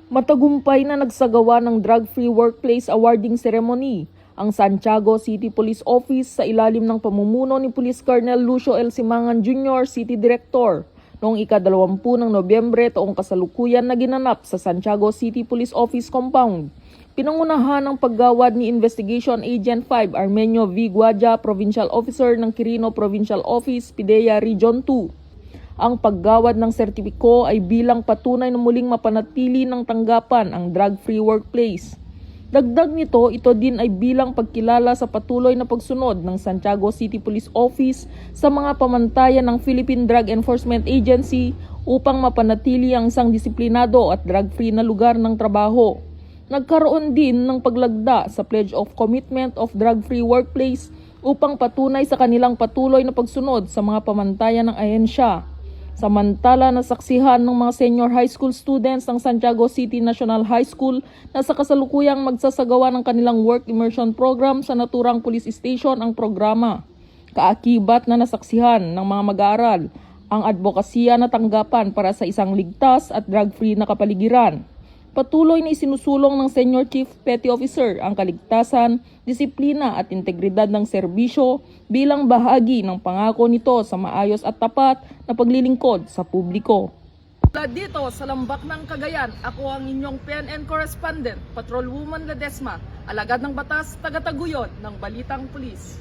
Matagumpay na nagsagawa ng Drug-Free Workplace Awarding Ceremony ang Santiago City Police Office sa ilalim ng pamumuno ni Police Colonel Lucio L. Simangan Jr., City Director, noong ika-20 ng Nobyembre taong kasalukuyan na ginanap sa Santiago City Police Office Compound. Pinangunahan ng paggawad ni Investigation Agent 5 Armenio V. Guadja, Provincial Officer ng Quirino Provincial Office, PIDEA Region 2. Ang paggawad ng sertipiko ay bilang patunay na muling mapanatili ng tanggapan ang drug-free workplace. Dagdag nito, ito din ay bilang pagkilala sa patuloy na pagsunod ng Santiago City Police Office sa mga pamantayan ng Philippine Drug Enforcement Agency upang mapanatili ang isang disiplinado at drug-free na lugar ng trabaho. Nagkaroon din ng paglagda sa Pledge of Commitment of Drug-Free Workplace upang patunay sa kanilang patuloy na pagsunod sa mga pamantayan ng ahensya. Samantala, nasaksihan ng mga senior high school students ng Santiago City National High School na sa kasalukuyang magsasagawa ng kanilang work immersion program sa naturang police station ang programa. Kaakibat na nasaksihan ng mga mag-aaral ang advokasya na tanggapan para sa isang ligtas at drug-free na kapaligiran. Patuloy na isinusulong ng Senior Chief Petty Officer ang kaligtasan, disiplina at integridad ng serbisyo bilang bahagi ng pangako nito sa maayos at tapat na paglilingkod sa publiko. Mula dito sa Lambak ng Cagayan, ako ang inyong PNN Correspondent, Patrolwoman Ledesma, alagad ng batas, taga-taguyod ng Balitang Pulis.